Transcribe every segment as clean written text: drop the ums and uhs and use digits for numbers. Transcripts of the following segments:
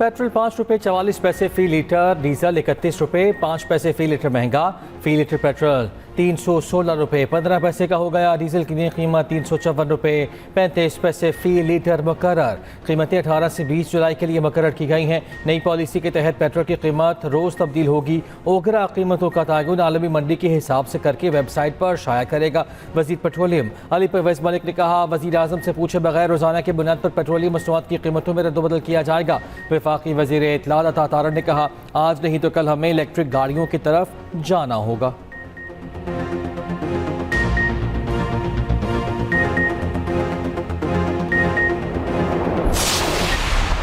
Petrol 5 रुपये 44 पैसे फी litre, diesel 31 रुपये 5 पैसे फी लीटर महंगा। फी लीटर पेट्रोल 316 रुपये 15 पैसे का हो गया। डीजल की नई कीमत 354 रुपये 35 पैसे फी लीटर मुकर्रर। कीमतें 18 से 20 जुलाई के लिए मुकर्रर की गई हैं। नई पॉलिसी के तहत पेट्रोल की कीमत रोज़ तब्दील होगी। ओगरा कीमतों का तयन आलमी मंडी के हिसाब से करके वेबसाइट पर शाया करेगा। वज़ीर पेट्रोलियम अली परवेज़ मलिक ने कहा, वज़ीर आज़म से पूछे बगैर रोज़ाना की बुनियाद पर पेट्रोलियम मसनूआत की कीमतों में रद्दबदल किया जाएगा। वफाकी वज़ीर इत्तलात अता तारड़ ने कहा, आज नहीं तो कल हमें इलेक्ट्रिक गाड़ियों की तरफ जाना होगा।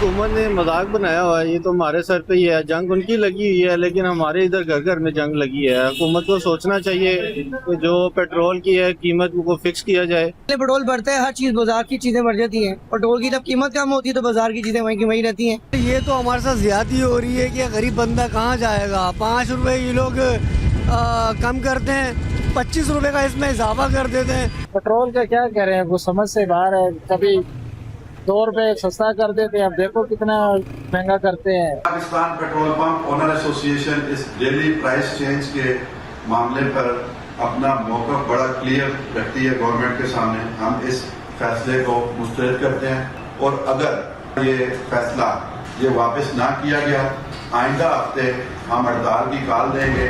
हुकूमत ने मजाक बनाया हुआ है, ये तो हमारे सर पे ही है। जंग उनकी लगी हुई है, लेकिन हमारे इधर घर घर में जंग लगी है। हुकूमत को सोचना चाहिए कि जो पेट्रोल की है कीमत को फिक्स किया जाए। पेट्रोल बढ़ता है, हर चीज बाजार की चीजें बढ़ जाती हैं। पेट्रोल की जब कीमत कम होती है तो बाजार की चीजें वहीं की वहीं रहती हैं। ये तो हमारे साथ ज्यादती हो रही है कि गरीब बंदा कहाँ जाएगा। 5 रुपए ये लोग कम करते हैं, 25 रुपए का इसमें इजाफा कर देते हैं। पेट्रोल का क्या कह रहे हैं, वो समझ से बाहर है। कभी 2 रुपए सस्ता कर देते हैं, अब देखो कितना महंगा करते हैं। Pakistan petrol pump owner association इस डेली प्राइस चेंज के मामले पर अपना मौक़िफ़ बड़ा क्लियर रखती है गवर्नमेंट के सामने। हम इस फैसले को मुस्तरद करते हैं और अगर ये फैसला ये वापस ना किया गया, आइंदा हफ्ते हम हड़ताल की कॉल देंगे।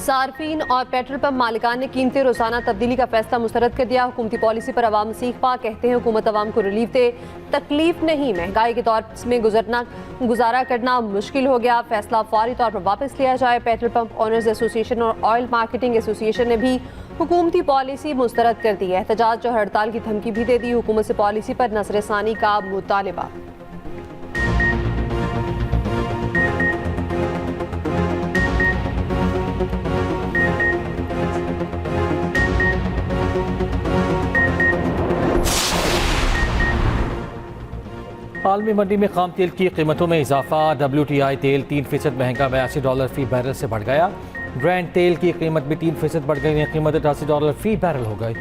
सार्फिन और पेट्रोल पंप मालिकान ने कीमतें रोजाना तब्दीली का फैसला मुस्तरद कर दिया। हुकूमती पॉलिसी पर अवाम सीख पा, कहते हैं हुकूमत अवाम को रिलीफ दे, तकलीफ नहीं। महंगाई के दौर में गुजारा करना मुश्किल हो गया, फैसला फौरी तौर पर वापस लिया जाए। पेट्रोल पंप ओनर्स एसोसिएशन और ऑयल मार्केटिंग एसोसिएशन ने भी हुकूमती पॉलिसी मुस्तरद कर दी है। एहतजाज और हड़ताल की धमकी भी दे दी। हुकूमत से पॉलिसी पर नज़रसानी का मुतालिबा। आलमी मंडी में खाम तेल की कीमतों में इजाफा। WTI तेल 3% महंगा $82 फी बैरल से बढ़ गया। ब्रांड तेल की कीमत भी 3% बढ़ गई है। कीमत $88 फी बैरल हो गई।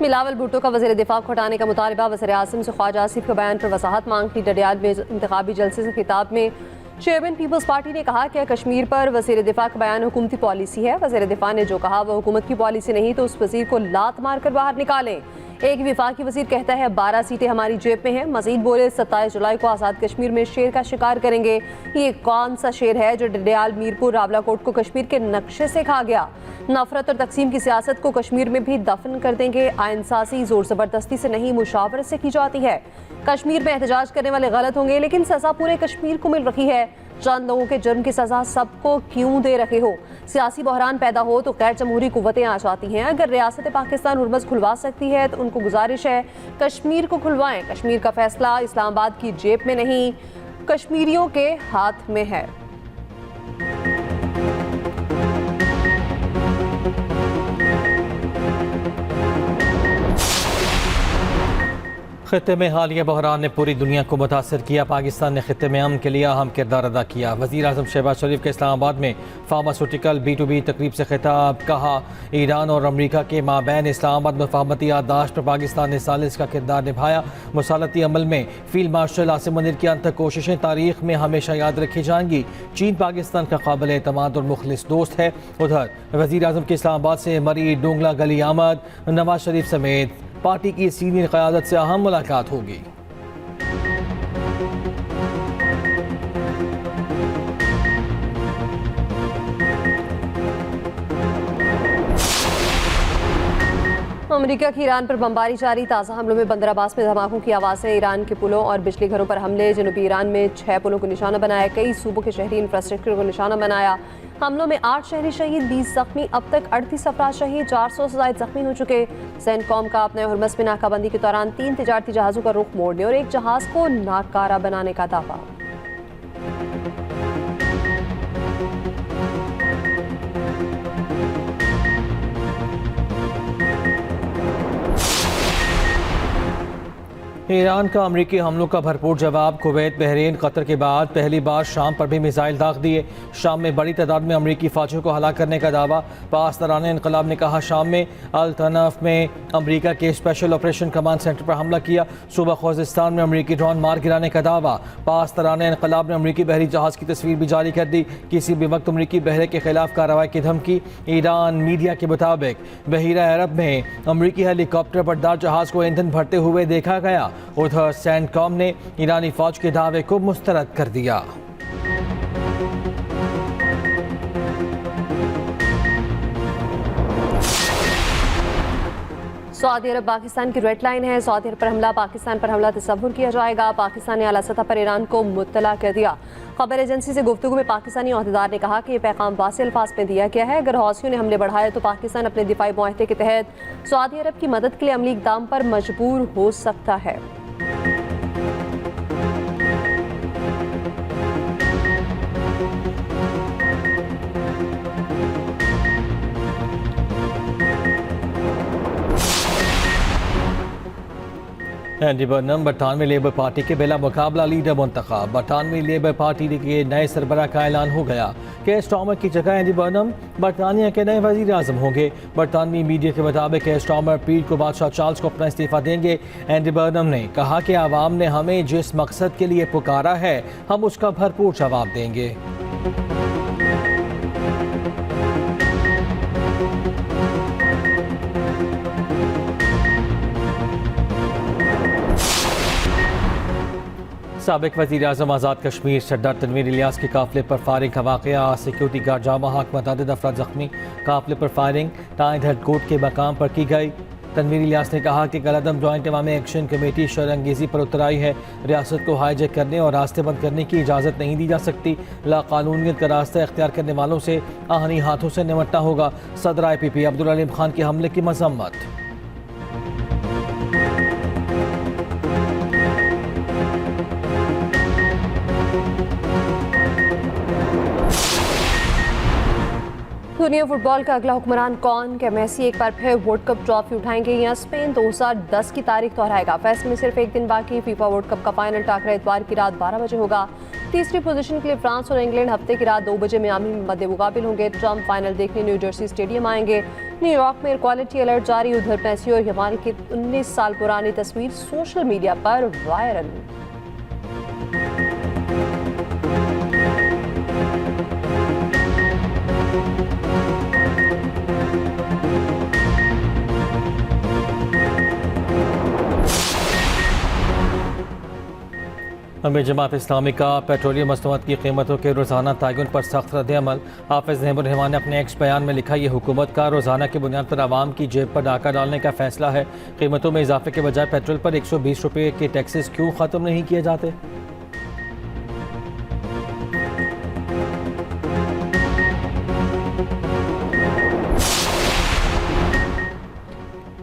बिलावल भुट्टो का वज़ीर दिफा को हटाने का मुतालबा। वज़ीर आज़म से ख्वाजा आसिफ के बयान पर वजाहत मांगती। डडियाल में इंतखाबी जलसे से खिताब में चेयरमैन पीपल्स पार्टी ने कहा कि कश्मीर पर वज़ीर दिफा का बयान हुकूमती पॉलिसी है। वज़ीर दिफा ने जो कहा वह हुकूमत की पॉलिसी नहीं तो उस वज़ीर को लात मार कर बाहर निकालें। एक विफाकी वज़ीर कहता है 12 सीटें हमारी जेब में हैं। मजीद बोले 27 जुलाई को आज़ाद कश्मीर में शेर का शिकार करेंगे। ये कौन सा शेर है जो डडियाल, मीरपुर, रावलाकोट को कश्मीर के नक्शे से खा गया। नफरत और तकसीम की सियासत को कश्मीर में भी दफन कर देंगे। आइन साज़ी जोर ज़बरदस्ती से नहीं, मुशावरत से की जाती है। कश्मीर में एहतजाज करने वाले गलत होंगे, लेकिन सज़ा पूरे कश्मीर को मिल रही है। चंद लोगों के जुर्म की सज़ा सबको क्यों दे रहे हो। सियासी बहरान पैदा हो तो गैर जमहूरी कुव्वतें आ जाती हैं। अगर रियासत पाकिस्तान हुर्मस खुलवा सकती है तो उनको गुजारिश है कश्मीर को खुलवाएं। कश्मीर का फैसला इस्लामाबाद की जेब में नहीं, कश्मीरियों के हाथ में है। खित्ते में हालिया बहरान ने पूरी दुनिया को मुतासर किया। पाकिस्तान ने खित्ते में अमन के लिए अहम किरदार अदा किया। वज़ीर आज़म शहबाज शरीफ के इस्लामाबाद में फार्मास्यूटिकल B2B तकरीब से खिताब। कहा, ईरान और अमरीका के माबैन इस्लामाबाद में मुफाहमती याददाश्त पर पाकिस्तान ने सालिस का किरदार निभाया। मुसालती अमल में फील्ड मार्शल आसिम मुनीर की अंतक कोशिशें तारीख में हमेशा याद रखी जाएंगी। चीन पाकिस्तान का काबिल एतमाद और मुखलिस दोस्त है। उधर वज़ीर आज़म के इस्लामाबाद से मरी डोंगला गली आमद। नवाज शरीफ समेत पार्टी की सीनियर क़यादत से अहम मुलाकात होगी। अमेरिका की ईरान पर बमबारी जारी। ताज़ा हमलों में बंदर अब्बास में धमाकों की आवाज़ें। ईरान के पुलों और बिजली घरों पर हमले। जनूबी ईरान में 6 पुलों को निशाना बनाया। कई सूबों के शहरी इंफ्रास्ट्रक्चर को निशाना बनाया। हमलों में 8 शहरी शहीद, 20 जख्मी। अब तक 38 अफराद शहीद, 400 से ज़ायद जख्मी हो चुके। सेंटकॉम का अपने हुर्मस में नाकाबंदी के दौरान 3 तिजारती जहाज़ों का रुख मोड़ने और एक जहाज़ को नाकारा बनाने का दावा। ईरान का अमरीकी हमलों का भरपूर जवाब। कुवैत, बहरीन, कतर के बाद पहली बार शाम पर भी मिसाइल दाग दिए। शाम में बड़ी तादाद में अमरीकी फौजियों को हलाक करने का दावा। पासदारान इनकलाब ने कहा शाम में अल तनफ में अमरीका के स्पेशल ऑपरेशन कमांड सेंटर पर हमला किया। सुबह खोजिस्तान में अमरीकी ड्रोन मार गिराने का दावा। पासदारान इनकलाब ने अमरीकी बहरी जहाज़ की तस्वीर भी जारी कर दी। किसी भी वक्त अमरीकी बहरे के खिलाफ कार्रवाई की धमकी। ईरान मीडिया के मुताबिक बहीरा अरब में अमरीकी हेलीकॉप्टर बरदार जहाज़ को ईंधन भरते हुए देखा गया। उधर सैंडकॉम ने ईरानी फौज के दावे को मुस्तरद कर दिया। सऊदी अरब पाकिस्तान की रेड लाइन है। सऊदी अरब पर हमला, पाकिस्तान पर हमला तस्वुर किया जाएगा। पाकिस्तान ने आला सतह पर ईरान को मुत्तला कर दिया। खबर एजेंसी से गुफ्तगू में पाकिस्तानी ओहदेदार ने कहा कि यह पैगाम वाज़ेह अल्फाज में दिया गया है, अगर हौसियों ने हमले बढ़ाए तो पाकिस्तान अपने दिफाई मुआहदे के तहत सऊदी अरब की मदद के लिए अमली इक़दाम पर मजबूर हो सकता है। एंडी बर्नम 92 लेबर पार्टी के बिला मुकाबला लीडर मुंतखब। 92 लेबर पार्टी के नए सरबराह का ऐलान हो गया। केयर स्टार्मर की जगह एंडी बर्नम बरतानिया के नए वजीर आजम होंगे। बरतानवी मीडिया के मुताबिक केयर स्टार्मर पीर को बादशाह चार्ल्स को अपना इस्तीफा देंगे। एंडी बर्नम ने कहा कि आवाम ने हमें जिस मकसद के लिए पुकारा है हम उसका भरपूर जवाब देंगे। साबिक वज़ीर आज़म आज़ाद कश्मीर सरदार तनवीर इलियास के काफिले पर फायरिंग का वाक़या। सिक्योरिटी गार्ड जामा हक मतअद्दिद अफराद ज़ख्मी। काफिले पर फायरिंग टाइड हेडकोर्ट के मकाम पर की गई। तनवीर इलियास ने कहा कि कलअदम जॉइंट इमामी एक्शन कमेटी शरअंगेज़ी पर उतर आई है। रियासत को हाईजैक करने और रास्ते बंद करने की इजाज़त नहीं दी जा सकती। लाकानूनियत का रास्ता इख्तियार करने वालों से आहनी हाथों से निमटना होगा। सदर IPP अब्दुल अलीम खान के हमले की मजम्मत। दुनिया फुटबॉल का अगला हुक्मरान कौन? क्या मेसी एक बार फिर वर्ल्ड कप ट्रॉफी उठाएंगे या स्पेन 2010 की तारीख दोहराएगा? फैसले में सिर्फ एक दिन बाकी। फीफा वर्ल्ड कप का फाइनल टाकरा इतवार की रात 12 बजे होगा। तीसरी पोजीशन के लिए फ्रांस और इंग्लैंड हफ्ते की रात 2 बजे मियामी में मद्दे मुकाबिल होंगे। ट्रम्प फाइनल देखने न्यू जर्सी स्टेडियम आएंगे। न्यूयॉर्क में एयर क्वालिटी अलर्ट जारी। उधर मेसी और यमाल की 19 साल पुरानी तस्वीर सोशल मीडिया पर वायरल। अमीर जमात इस्लामी का पेट्रोलियम मसनूआत की कीमतों के रोज़ाना तयन पर सख्त रद्द-ए-अमल। हाफिज़ नेबुर्रहमान ने अपने एक्स बयान में लिखा, यह हुकूमत का रोज़ाना की बुनियाद पर आवाम की जेब पर डाका डालने का फैसला है। कीमतों में इजाफे के बजाय पेट्रोल पर 120 रुपये के टैक्सेस क्यों ख़त्म नहीं किए जाते?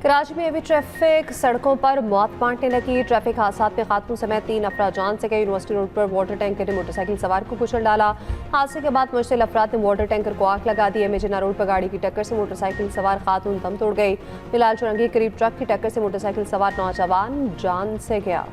कराची में अभी ट्रैफिक सड़कों पर मौत बांटने लगी। ट्रैफिक हादसा में खातून समेत 3 अफराद जान से गए। यूनिवर्सिटी रोड पर वाटर टैंकर ने मोटरसाइकिल सवार को कुचल डाला। हादसे के बाद मुश्तिल अफराद ने वाटर टैंकर को आग लगा दी। मेजना रोड पर गाड़ी की टक्कर से मोटरसाइकिल सवार खातून दम तोड़ गई। बिलाल चौरंगी करीब ट्रक की टक्कर से मोटरसाइकिल सवार नौजवान जान से गया।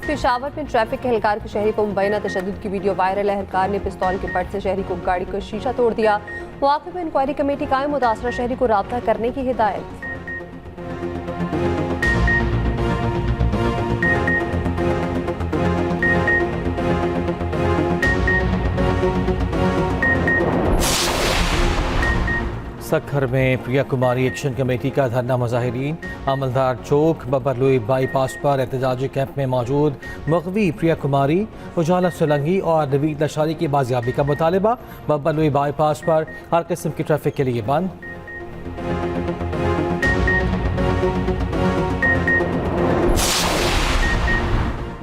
पेशावर में ट्रैफिक के एहलकार के शहरी को मुबैना तशद्दुद की वीडियो वायरल। एहलकार ने पिस्तौल के फट से शहरी को गाड़ी का शीशा तोड़ दिया। मौके पर इंक्वायरी कमेटी कायम, मुतासरा शहरी को राब्ता करने की हिदायत। सखर में प्रिया कुमारी एक्शन कमेटी का धरना। मुजाहिरीन अमलदार चौक बबरलुई बाईपास पर एहतजाजी कैंप में मौजूद मगवी प्रिया कुमारी, उजाला सोलंगी और नवीद लशारी की बाजियाबी का मुतालबा। बबरलुई बाईपास पर हर किस्म की ट्रैफिक के लिए बंद।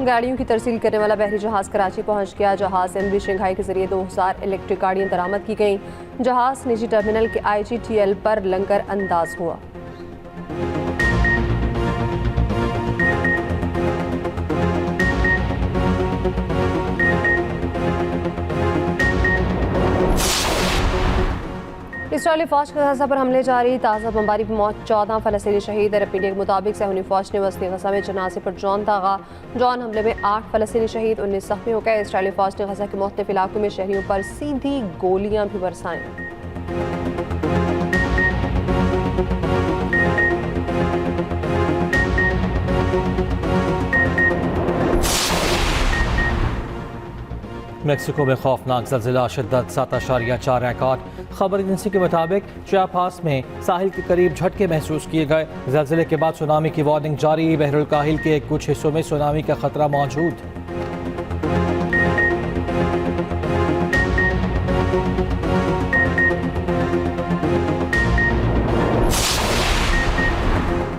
गाड़ियों की तरसील करने वाला बहरी जहाज कराची पहुंच गया। जहाज MV शंघाई के जरिए 2000 इलेक्ट्रिक गाड़ियां दरामद की गईं। जहाज निजी टर्मिनल के IGTL पर लंगर अंदाज हुआ। इसराइली फौज के गजा पर हमले जारी, ताज़ा बमबारी में मौत 14 फ़लस्तीनी शहीद। अरब मीडिया के मुताबिक सहूनी फौज ने वस्ती गजा में जनाजे पर ड्रोन दागा। ड्रोन हमले में 8 फ़लस्तीनी शहीद, 19 जख्मी हो गए। इसराइली फौज ने गजा के मुख्तलिफ इलाकों में शहरियों पर सीधी गोलियां भी बरसाईं। मेक्सिको में खौफनाक ज़लज़ला, शिद्दत 7.4 रिकॉर्ड। खबर एजेंसी के मुताबिक चियापास में साहिल के करीब झटके महसूस किए गए। ज़लज़ले के बाद सुनामी की वार्निंग जारी। बहरुल काहिल के कुछ हिस्सों में सुनामी का खतरा मौजूद।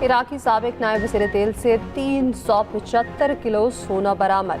इराकी साबिक नायब वज़ीर तेल से 375 किलो सोना बरामद।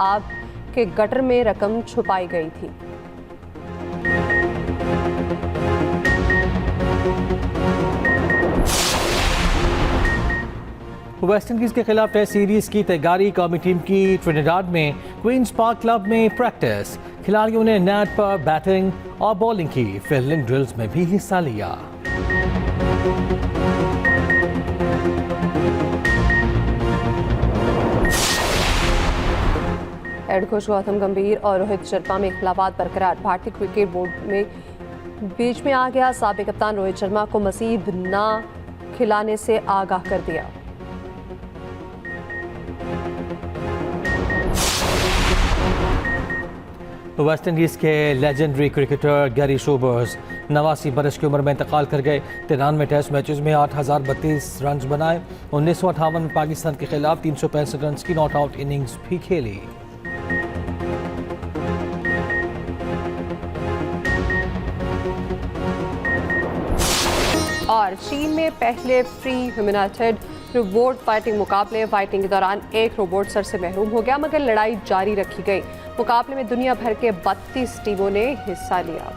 आग के गटर में रकम छुपाई गई थी। वेस्ट इंडीज के खिलाफ टेस्ट सीरीज की तैयारी, कौमी टीम की ट्रिनिडाड में क्वींस पार्क क्लब में प्रैक्टिस। खिलाड़ियों ने नेट पर बैटिंग और बॉलिंग की, फील्डिंग ड्रिल्स में भी हिस्सा लिया। हेड कोच गौतम गंभीर और रोहित शर्मा में इख्तिलाफात बरकरार। भारतीय क्रिकेट बोर्ड में बीच में आ गया। साबिक कप्तान रोहित शर्मा को मजीद ना खिलाने से आगाह कर दिया। वेस्ट इंडीज़ के लेजेंडरी क्रिकेटर गैरी सोबर्स 89 बरस की उम्र में इंतकाल कर गए। 93 टेस्ट मैचेस में 8,032 रन बनाए। 1958 में पाकिस्तान के खिलाफ 365 रन की नॉट आउट इनिंग्स भी खेली। और चीन में पहले फ्री ह्यूमैनिटेड रोबोट फाइटिंग मुकाबले। फाइटिंग के दौरान एक रोबोट सर से महरूम हो गया, मगर लड़ाई जारी रखी गई। मुकाबले में दुनिया भर के 32 टीमों ने हिस्सा लिया।